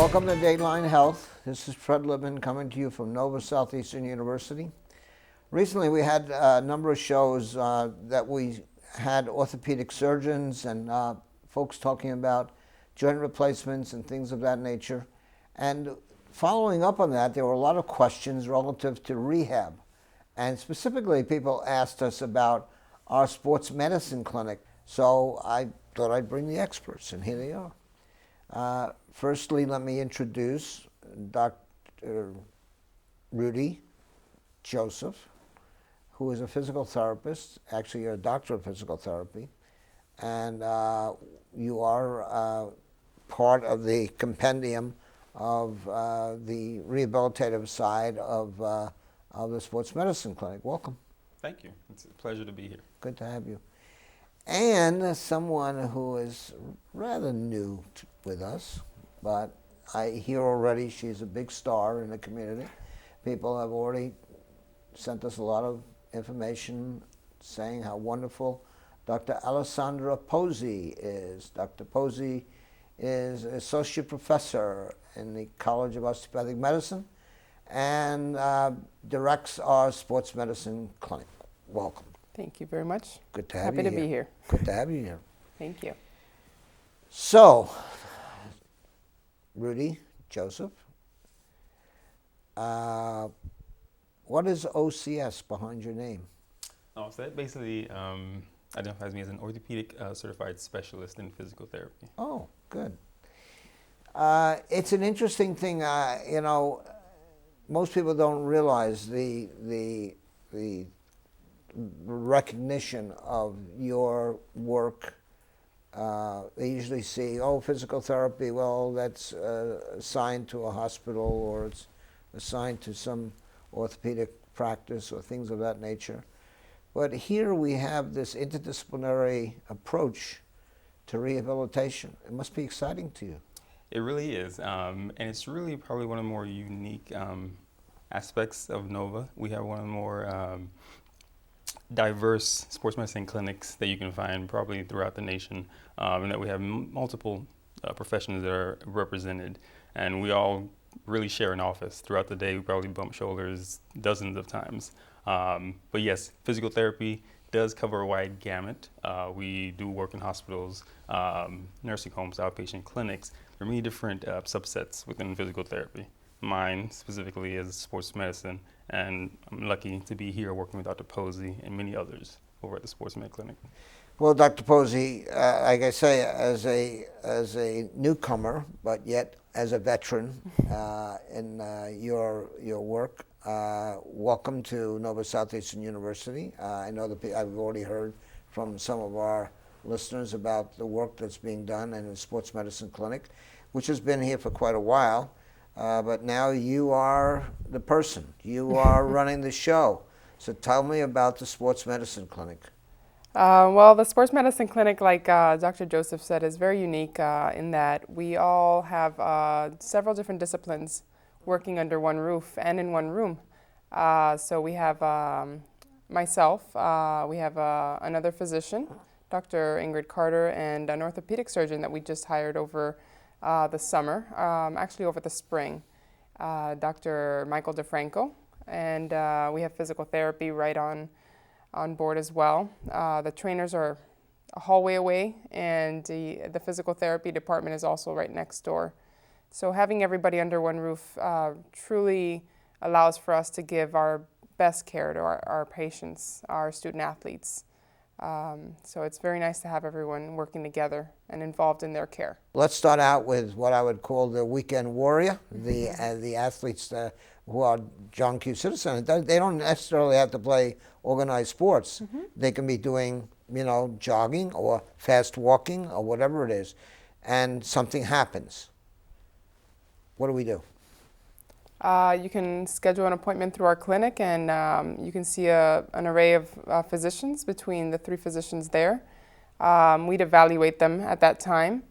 Welcome to Dateline Health. This is Fred Libman coming to you from Nova Southeastern University. Recently we had a number of shows that we had orthopedic surgeons and folks talking about joint replacements and things of that nature. And following up on that, there were a lot of questions relative to rehab. And specifically, people asked us about our sports medicine clinic. So I thought I'd bring the experts, and here they are. Firstly, let me introduce Dr. Roody Joseph, who is a physical therapist. Actually, you're a doctor of physical therapy, and you are part of the compendium of the rehabilitative side of the sports medicine clinic. Welcome. Thank you. It's a pleasure to be here. Good to have you. And someone who is rather new with us, but I hear already she's a big star in the community. People have already sent us a lot of information saying how wonderful Dr. Alessandra Posey is. Dr. Posey is associate professor in the College of Osteopathic Medicine and directs our sports medicine clinic. Welcome. Thank you very much. Good to have you here. Happy to be here. Good to have you here. Thank you. So, Roody Joseph, what is OCS behind your name? Oh, so that basically identifies me as an orthopedic certified specialist in physical therapy. Oh, good. It's an interesting thing. You know, most people don't realize the recognition of your work. They usually see, oh, physical therapy, well, that's assigned to a hospital or it's assigned to some orthopedic practice or things of that nature. But here we have this interdisciplinary approach to rehabilitation. It must be exciting to you. It really is, and it's really probably one of the more unique aspects of Nova. We have one of the more diverse sports medicine clinics that you can find probably throughout the nation, and that we have multiple professions that are represented, and we all really share an office. Throughout the day we probably bump shoulders dozens of times, but yes, physical therapy does cover a wide gamut. We do work in hospitals, nursing homes, outpatient clinics. There are many different subsets within physical therapy. Mine specifically is sports medicine, and I'm lucky to be here working with Dr. Posey and many others over at the Sports Med Clinic. Well, Dr. Posey, like I say, as a newcomer, but yet as a veteran in your work, welcome to Nova Southeastern University. I know that I've already heard from some of our listeners about the work that's being done in the Sports Medicine Clinic, which has been here for quite a while. But now you are the person. You are running the show. So tell me about the Sports Medicine Clinic. Well, the Sports Medicine Clinic, like Dr. Joseph said, is very unique in that we all have several different disciplines working under one roof and in one room. So we have myself, we have another physician, Dr. Ingrid Carter, and an orthopedic surgeon that we just hired over the summer, actually over the spring, Dr. Michael DeFranco, and we have physical therapy right on board as well. The trainers are a hallway away, and the physical therapy department is also right next door. So having everybody under one roof truly allows for us to give our best care to our patients, our student athletes. So it's very nice to have everyone working together and involved in their care. Let's start out with what I would call the weekend warrior, the athletes who are John Q. citizens. They don't necessarily have to play organized sports. Mm-hmm. They can be doing, jogging or fast walking or whatever it is, and something happens. What do we do? You can schedule an appointment through our clinic, and you can see an array of physicians between the 3 physicians there. We'd evaluate them at that time,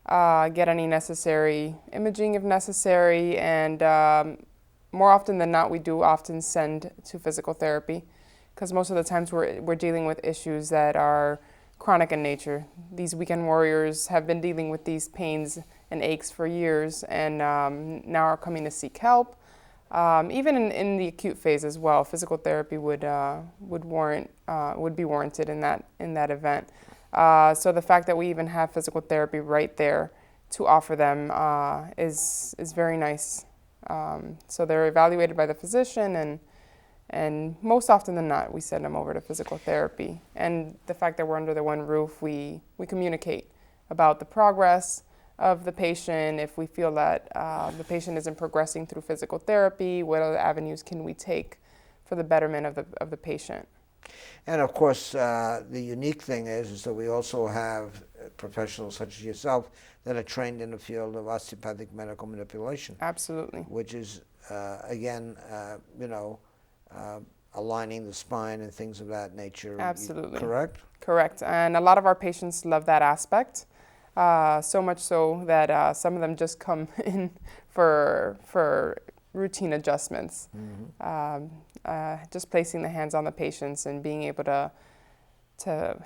get any necessary imaging if necessary, and more often than not, we do often send to physical therapy, because most of the times we're dealing with issues that are chronic in nature. These weekend warriors have been dealing with these pains and aches for years, and now are coming to seek help. Even in the acute phase as well, physical therapy would be warranted in that event. So the fact that we even have physical therapy right there to offer them is very nice. So they're evaluated by the physician, and most often than not, we send them over to physical therapy. And the fact that we're under the one roof, we communicate about the progress of the patient. If we feel that the patient isn't progressing through physical therapy, what other avenues can we take for the betterment of the patient? And of course, the unique thing is that we also have professionals such as yourself that are trained in the field of osteopathic medical manipulation. Absolutely. Which is, again, aligning the spine and things of that nature. Absolutely. Correct? Correct. And a lot of our patients love that aspect, so much so that some of them just come in for routine adjustments. Just placing the hands on the patients and being able to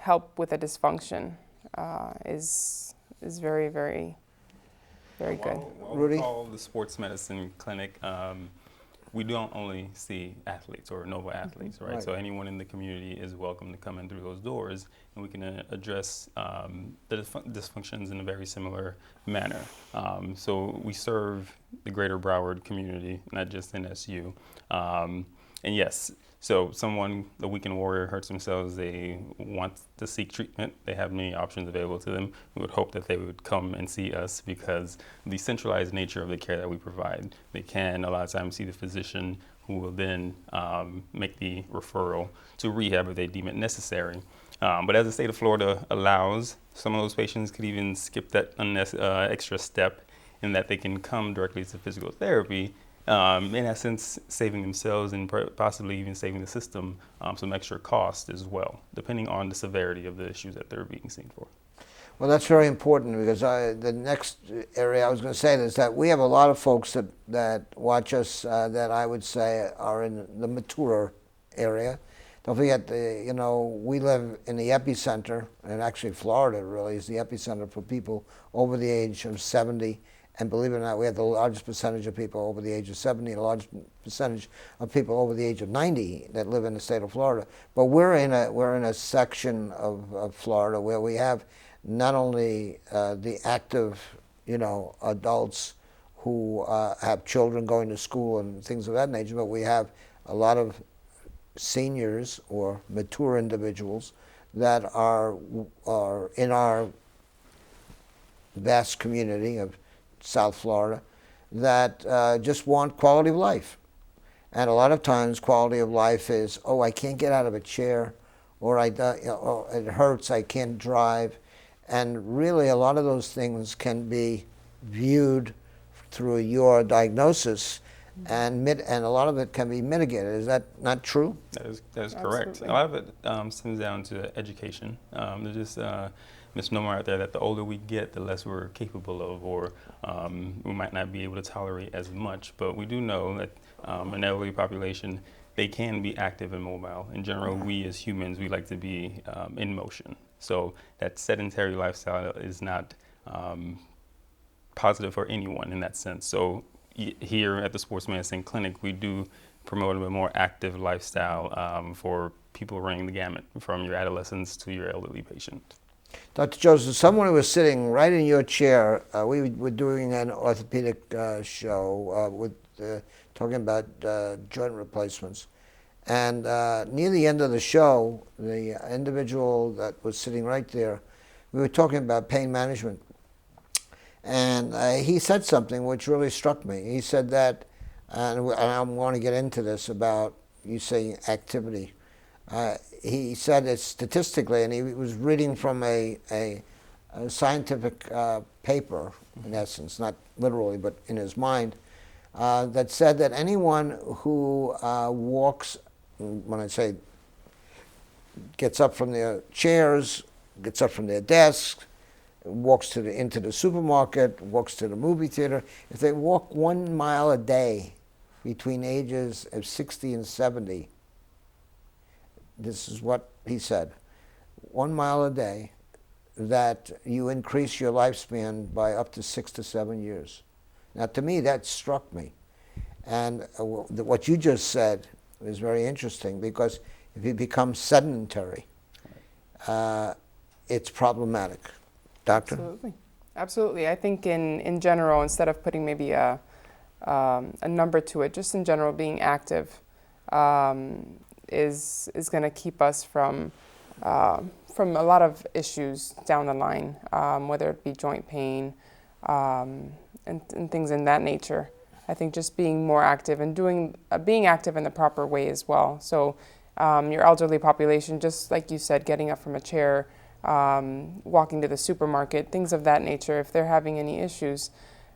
help with a dysfunction is very, very, very good. Rudy? We call the sports medicine clinic. We don't only see athletes or Nova athletes, right? So anyone in the community is welcome to come in through those doors, and we can address the dysfunctions in a very similar manner. So we serve the greater Broward community, not just NSU. And yes, so the weekend warrior hurts themselves, they want to seek treatment, they have many options available to them. We would hope that they would come and see us because the centralized nature of the care that we provide. They can a lot of times see the physician who will then make the referral to rehab if they deem it necessary. But as the state of Florida allows, some of those patients could even skip that extra step in that they can come directly to physical therapy, in essence saving themselves and possibly even saving the system some extra cost as well, depending on the severity of the issues that they're being seen for. Well, that's very important because the next area I was going to say is that we have a lot of folks that watch us that I would say are in the mature area. Don't forget, we live in the epicenter, and actually Florida really is the epicenter for people over the age of 70. And believe it or not, we have the largest percentage of people over the age of 70, and the largest percentage of people over the age of 90 that live in the state of Florida. But we're in a section of Florida where we have not only the active, adults who have children going to school and things of that nature, but we have a lot of seniors or mature individuals that are in our vast community of South Florida that just want quality of life. And a lot of times quality of life is, I can't get out of a chair, or it hurts, I can't drive. And really a lot of those things can be viewed through your diagnosis, and a lot of it can be mitigated. Is that not true? That is correct. A lot of it stems down to education. There's just misnomer out there that the older we get, the less we're capable of, or we might not be able to tolerate as much. But we do know that an elderly population, they can be active and mobile. In general, we as humans, we like to be in motion. So that sedentary lifestyle is not positive for anyone in that sense. So here at the Sports Medicine Clinic, we do promote a more active lifestyle for people running the gamut, from your adolescents to your elderly patient. Dr. Joseph, someone who was sitting right in your chair, we were doing an orthopedic show talking about joint replacements. And near the end of the show, the individual that was sitting right there, we were talking about pain management. And he said something which really struck me. He said that, and I want to get into this about you saying activity. He said it statistically, and he was reading from a scientific paper, in essence, not literally, but in his mind, that said that anyone who walks, when I say gets up from their chairs, gets up from their desks, walks into the supermarket, walks to the movie theater, if they walk 1 mile a day between ages of 60 and 70, this is what he said, 1 mile a day, that you increase your lifespan by up to 6 to 7 years. Now, to me, that struck me. And what you just said is very interesting, because if you become sedentary, it's problematic. Doctor? Absolutely. Absolutely. I think in general, instead of putting maybe a number to it, just in general, being active is going to keep us from a lot of issues down the line, whether it be joint pain and things in that nature. I think just being more active and being active in the proper way as well. So your elderly population, just like you said, getting up from a chair, walking to the supermarket, things of that nature. If they're having any issues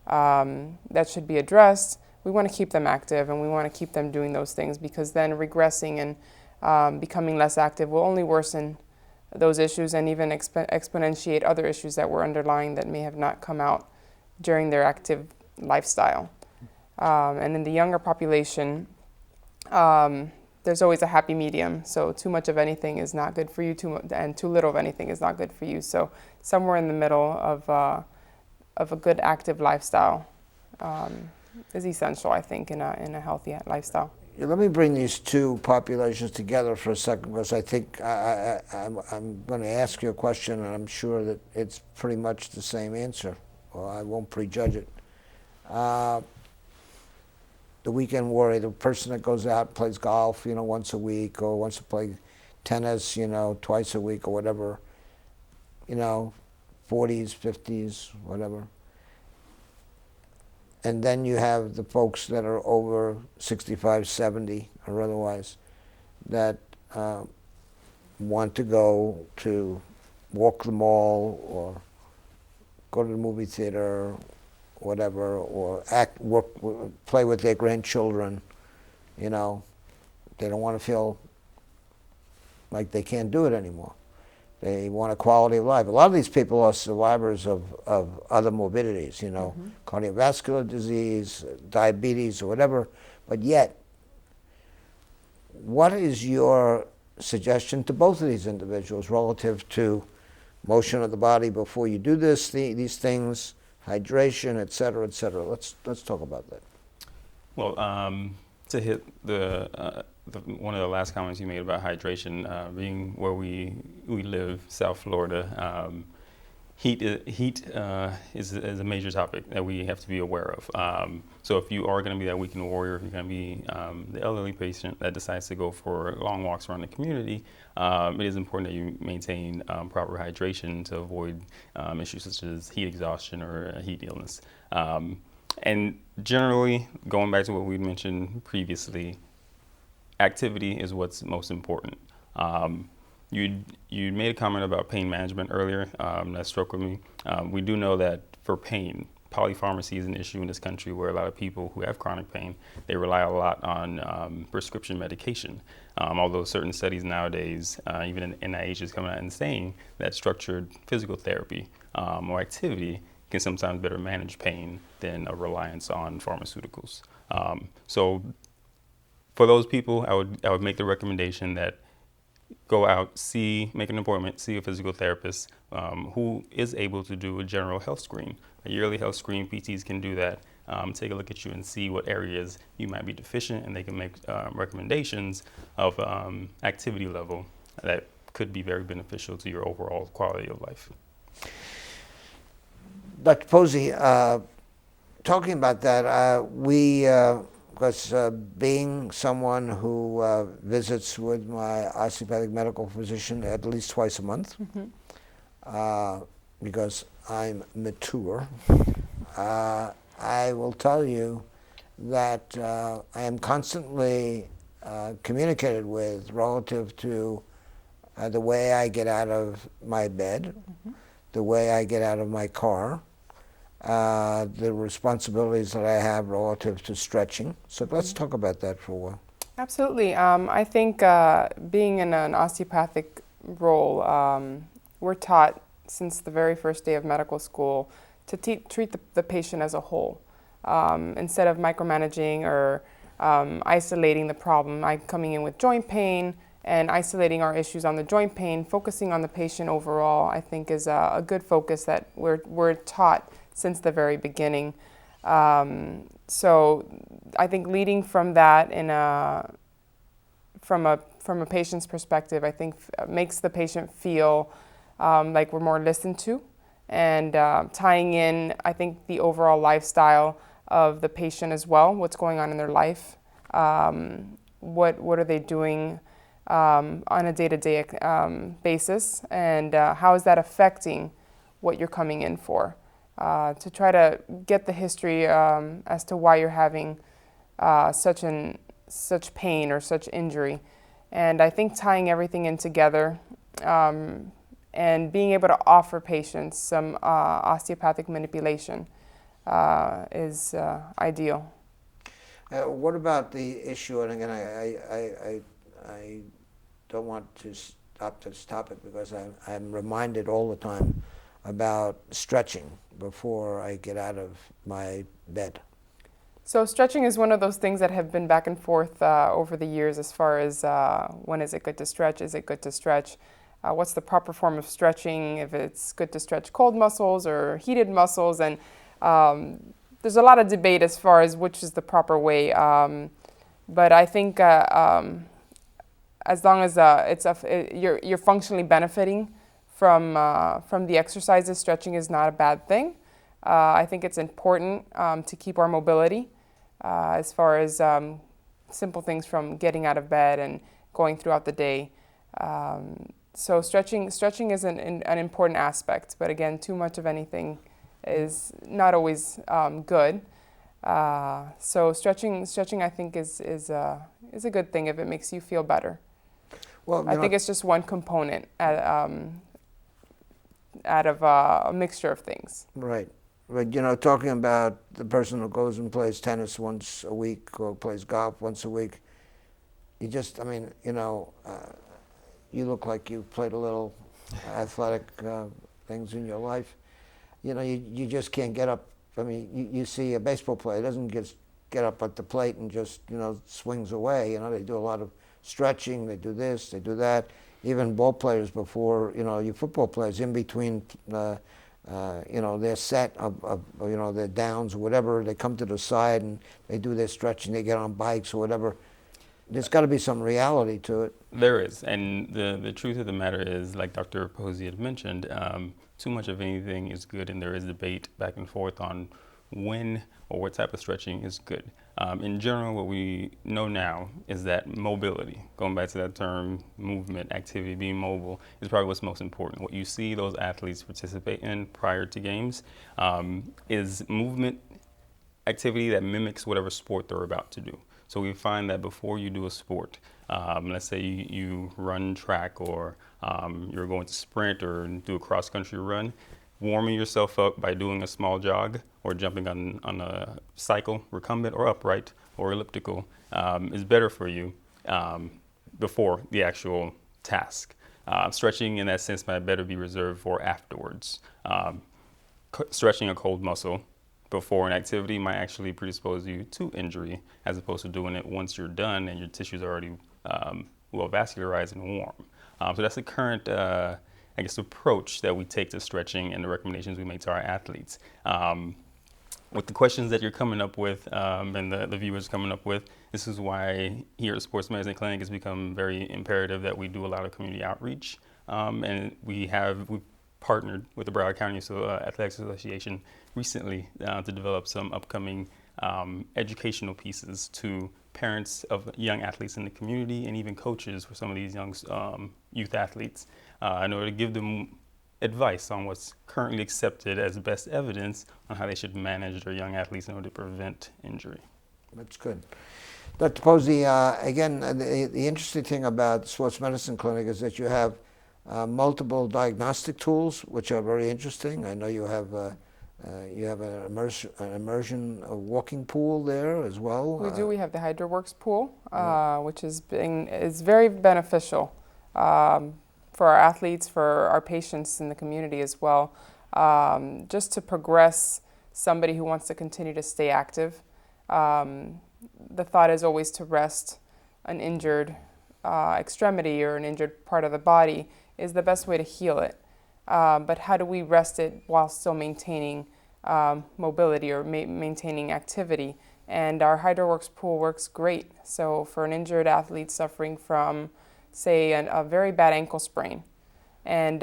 that should be addressed, we want to keep them active and we want to keep them doing those things, because then regressing and becoming less active will only worsen those issues and even exponentiate other issues that were underlying that may have not come out during their active lifestyle. And in the younger population, there's always a happy medium. So too much of anything is not good for you, and too little of anything is not good for you. So somewhere in the middle of a good active lifestyle is essential, I think, in a healthy lifestyle. Yeah, let me bring these two populations together for a second, because I think I'm going to ask you a question, and I'm sure that it's pretty much the same answer, or I won't prejudge it. The weekend warrior, the person that goes out and plays golf, once a week, or wants to play tennis, twice a week or whatever, 40s, 50s, whatever. And then you have the folks that are over 65, 70, or otherwise, that want to go to walk the mall or go to the movie theater, whatever, or play with their grandchildren. They don't want to feel like they can't do it anymore. They want a quality of life. A lot of these people are survivors of other morbidities, cardiovascular disease, diabetes, or whatever. But yet, what is your suggestion to both of these individuals relative to motion of the body before you do these things, hydration, et cetera, et cetera? Let's talk about that. Well, to hit one of the last comments you made about hydration, being where we live, South Florida, heat is a major topic that we have to be aware of. So if you are going to be that weekend warrior, if you're going to be the elderly patient that decides to go for long walks around the community, it is important that you maintain proper hydration to avoid issues such as heat exhaustion or heat illness. And generally, going back to what we mentioned previously, activity is what's most important. You made a comment about pain management earlier that struck with me. We do know that for pain, polypharmacy is an issue in this country, where a lot of people who have chronic pain, they rely a lot on prescription medication. Although certain studies nowadays, even in NIH is coming out and saying that structured physical therapy or activity can sometimes better manage pain than a reliance on pharmaceuticals. So for those people, I would make the recommendation that go out, make an appointment, see a physical therapist who is able to do a general health screen. A yearly health screen, PTs can do that, take a look at you and see what areas you might be deficient, and they can make recommendations of activity level that could be very beneficial to your overall quality of life. Dr. Posey, talking about that, because being someone who visits with my osteopathic medical physician at least twice a month, because I'm mature, I will tell you that I am constantly communicated with relative to the way I get out of my bed, the way I get out of my car, the responsibilities that I have relative to stretching. So let's talk about that for a while. Absolutely. I think being in an osteopathic role, we're taught since the very first day of medical school to treat the patient as a whole. Instead of micromanaging or isolating the problem, I'm coming in with joint pain, and isolating our issues on the joint pain, focusing on the patient overall, I think is a good focus that we're taught since the very beginning. So I think leading from that from a patient's perspective, I think makes the patient feel like we're more listened to, and tying in, I think, the overall lifestyle of the patient as well, what's going on in their life, what are they doing on a day-to-day basis, and how is that affecting what you're coming in for, to try to get the history as to why you're having such pain or such injury. And I think tying everything in together and being able to offer patients some osteopathic manipulation is ideal. What about the issue, and again, I don't want to stop this topic because I'm reminded all the time about stretching before I get out of my bed. So stretching is one of those things that have been back and forth over the years as far as when is it good to stretch, is it good to stretch, what's the proper form of stretching, if it's good to stretch cold muscles or heated muscles, and there's a lot of debate as far as which is the proper way. But I think as long as you're functionally benefiting from the exercises, stretching is not a bad thing. I think it's important to keep our mobility as far as simple things from getting out of bed and going throughout the day. So stretching is an important aspect, but again, too much of anything is not always good. So stretching I think is a good thing if it makes you feel better. Well, I think it's just one component out of a mixture of things. Right. But, talking about the person who goes and plays tennis once a week or plays golf once a week, you look like you've played a little athletic things in your life. You just can't get up. I mean, you see a baseball player doesn't get up at the plate and just, swings away. They do a lot of stretching. They do this, they do that. Even ball players before, your football players in between, their set of their downs or whatever, they come to the side and they do their stretching, they get on bikes or whatever. There's got to be some reality to it. There is, and the truth of the matter is, like Dr. Posey had mentioned, too much of anything is good, and there is debate back and forth on when or what type of stretching is good. In general, what we know now is that mobility, going back to that term, movement, activity, being mobile, is probably what's most important. What you see those athletes participate in prior to games is movement activity that mimics whatever sport they're about to do. So we find that before you do a sport, let's say you run track or you're going to sprint or do a cross-country run, warming yourself up by doing a small jog or jumping on a cycle, recumbent or upright or elliptical, is better for you before the actual task. Stretching in that sense might better be reserved for afterwards. Stretching a cold muscle before an activity might actually predispose you to injury, as opposed to doing it once you're done and your tissues are already well vascularized and warm. So that's the current approach that we take to stretching and the recommendations we make to our athletes. With the questions that you're coming up with and the viewers coming up with, this is why here at Sports Medicine Clinic it's become very imperative that we do a lot of community outreach. And we've partnered with the Broward County Athletics Association recently to develop some upcoming educational pieces to parents of young athletes in the community and even coaches for some of these young youth athletes in order to give them advice on what's currently accepted as best evidence on how they should manage their young athletes in order to prevent injury. That's good. Dr. Posey, again, the interesting thing about the Sports Medicine Clinic is that you have multiple diagnostic tools, which are very interesting. I know you have an immersion walking pool there as well. We do. We have the HydroWorks pool, which is very beneficial for our athletes, for our patients in the community as well. Just to progress somebody who wants to continue to stay active. The thought is always to rest an injured extremity or an injured part of the body is the best way to heal it. But how do we rest it while still maintaining mobility or maintaining activity? And our HydroWorks pool works great. So for an injured athlete suffering from, say, a very bad ankle sprain, and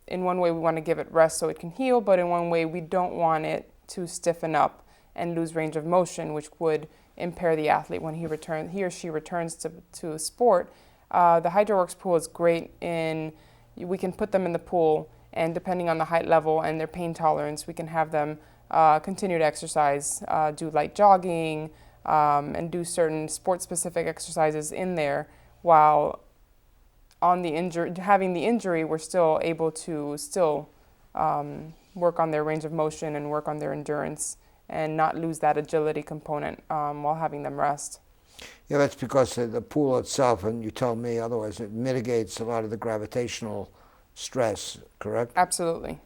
in one way we want to give it rest so it can heal, but in one way we don't want it to stiffen up and lose range of motion, which would impair the athlete when he or she returns to sport. The HydroWorks pool is great we can put them in the pool, and depending on the height level and their pain tolerance, we can have them continue to exercise, do light jogging, and do certain sport-specific exercises in there, while having the injury, we're still able to work on their range of motion and work on their endurance and not lose that agility component while having them rest. Yeah, that's because the pool itself, and you tell me otherwise, it mitigates a lot of the gravitational stress, correct? Absolutely.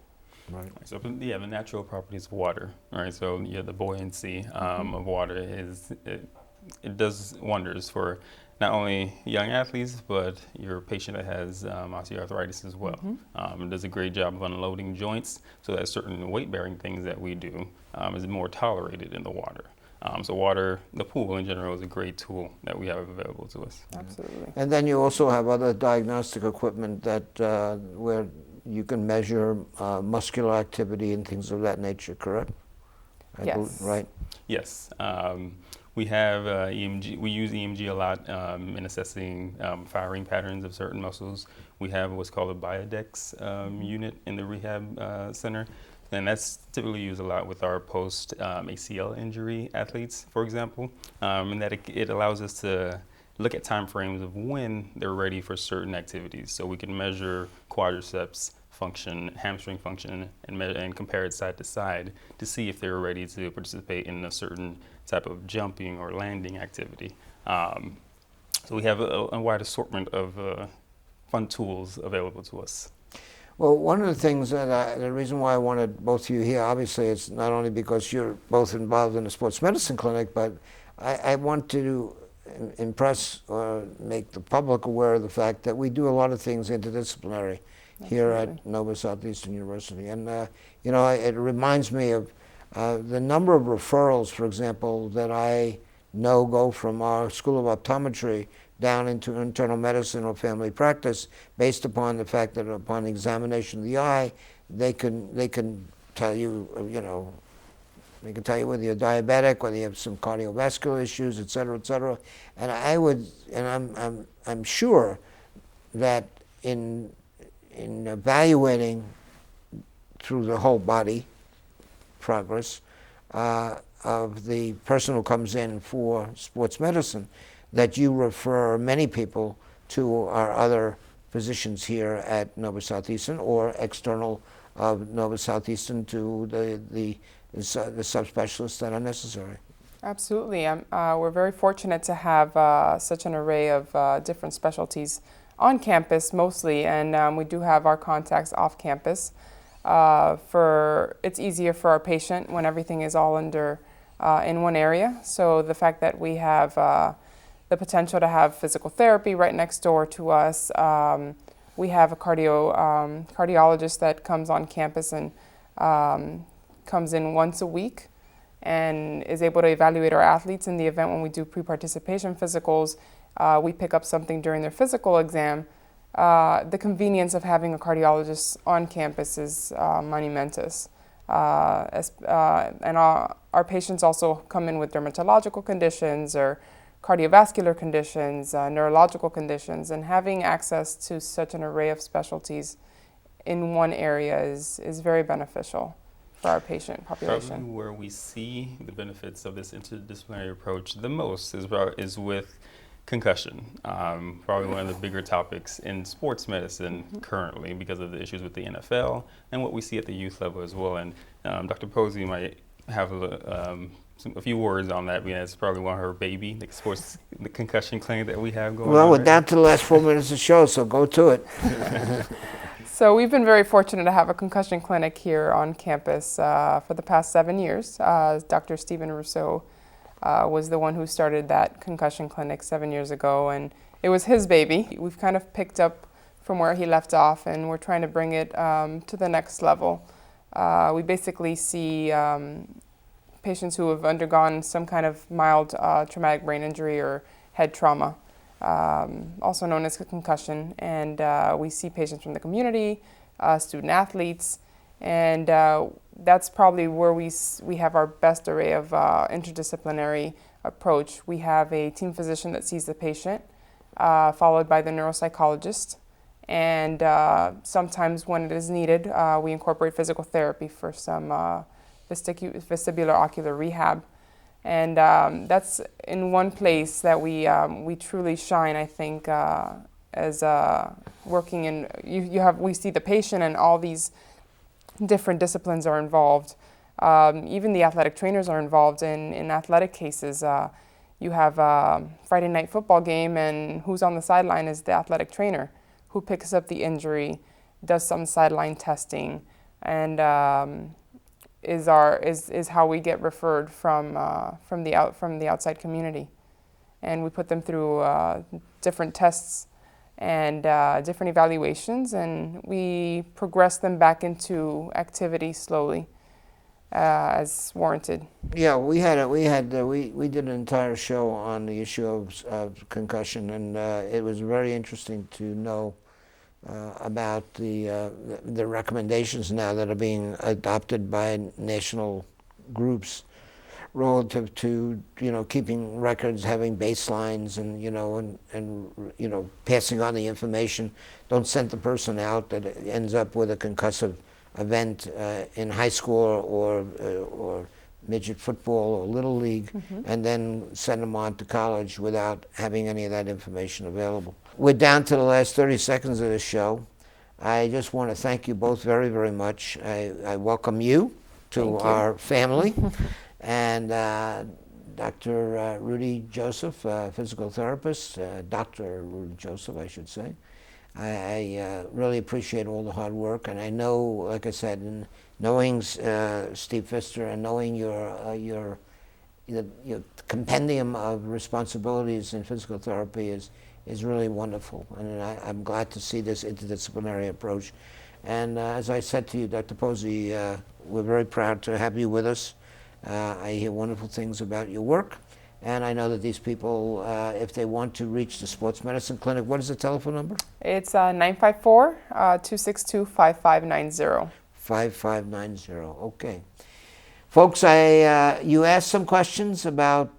Right. So yeah, the natural properties of water, right? So yeah, the buoyancy of water it does wonders for not only young athletes, but your patient that has osteoarthritis as well. It does a great job of unloading joints, so that certain weight-bearing things that we do is more tolerated in the water. So the pool in general is a great tool that we have available to us. Absolutely. And then you also have other diagnostic equipment that where you can measure muscular activity and things of that nature, correct? Yes. Right. Yes. We have EMG. We use EMG a lot in assessing firing patterns of certain muscles. We have what's called a Biodex unit in the rehab center. And that's typically used a lot with our post-ACL injury athletes, for example, and that it allows us to look at time frames of when they're ready for certain activities. So we can measure quadriceps function, hamstring function, and compare it side to side to see if they're ready to participate in a certain type of jumping or landing activity. So we have a wide assortment of fun tools available to us. Well, one of the things the reason why I wanted both of you here, obviously, it's not only because you're both involved in a sports medicine clinic, but I want to impress or make the public aware of the fact that we do a lot of things interdisciplinary here at Nova Southeastern University. And, it reminds me of the number of referrals, for example, that I know go from our School of Optometry down into internal medicine or family practice, based upon the fact that upon examination of the eye, they can tell you, they can tell you whether you're diabetic, whether you have some cardiovascular issues, et cetera, et cetera. And I'm sure that in evaluating through the whole body progress of the person who comes in for sports medicine, that you refer many people to our other physicians here at Nova Southeastern or external of Nova Southeastern to the subspecialists that are necessary. Absolutely. We're very fortunate to have such an array of different specialties on campus mostly, and we do have our contacts off campus. It's easier for our patient when everything is all under in one area. So the fact that we have the potential to have physical therapy right next door to us. We have a cardiologist that comes on campus and comes in once a week and is able to evaluate our athletes in the event when we do pre-participation physicals. We pick up something during their physical exam. The convenience of having a cardiologist on campus is monumentous. And our patients also come in with dermatological conditions or cardiovascular conditions, neurological conditions, and having access to such an array of specialties in one area is very beneficial for our patient population. Probably where we see the benefits of this interdisciplinary approach the most is with concussion. Probably one of the bigger topics in sports medicine currently because of the issues with the NFL and what we see at the youth level as well. And Dr. Posey might have a few words on that, because it's probably one of her baby, the concussion clinic that we have going on. Well, we're down to the last 4 minutes of the show, so go to it. So we've been very fortunate to have a concussion clinic here on campus for the past 7 years. Dr. Stephen Rousseau was the one who started that concussion clinic 7 years ago, and it was his baby. We've kind of picked up from where he left off, and we're trying to bring it to the next level. We basically see patients who have undergone some kind of mild traumatic brain injury or head trauma, also known as concussion. And we see patients from the community, student athletes, and that's probably where we have our best array of interdisciplinary approach. We have a team physician that sees the patient, followed by the neuropsychologist. And sometimes when it is needed, we incorporate physical therapy for some vestibular ocular rehab. And that's in one place that we truly shine, I think, as working in, we see the patient and all these different disciplines are involved. Even the athletic trainers are involved in athletic cases. You have a Friday night football game, and who's on the sideline is the athletic trainer, who picks up the injury, does some sideline testing, and is how we get referred from the outside community, and we put them through different tests and different evaluations, and we progress them back into activity slowly as warranted. Yeah, we did an entire show on the issue of concussion, and it was very interesting to know about the recommendations now that are being adopted by national groups relative to keeping records, having baselines, and passing on the information. Don't send the person out that ends up with a concussive event in high school or midget football or little league, and then send them on to college without having any of that information available. We're down to the last 30 seconds of the show. I just want to thank you both very, very much. I welcome you to our family. And Dr. Roody Joseph, physical therapist, Dr. Roody Joseph, I should say. I really appreciate all the hard work, and I know, like I said, in knowing Steve Pfister and knowing your compendium of responsibilities in physical therapy is really wonderful, and I'm glad to see this interdisciplinary approach. And as I said to you, Dr. Posey, we're very proud to have you with us. I hear wonderful things about your work. And I know that these people, if they want to reach the sports medicine clinic, what is the telephone number? It's 954-262-5590. 5590, okay. Folks, you asked some questions about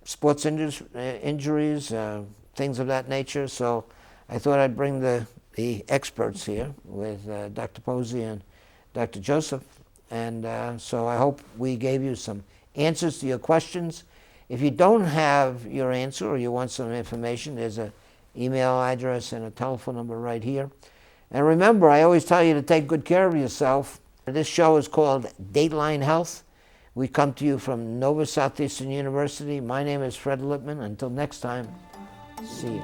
sports injuries, things of that nature, so I thought I'd bring the experts here with Dr. Posey and Dr. Joseph. And so I hope we gave you some answers to your questions. If you don't have your answer or you want some information, there's an email address and a telephone number right here. And remember, I always tell you to take good care of yourself. This show is called Dateline Health. We come to you from Nova Southeastern University. My name is Fred Lippman. Until next time, see you.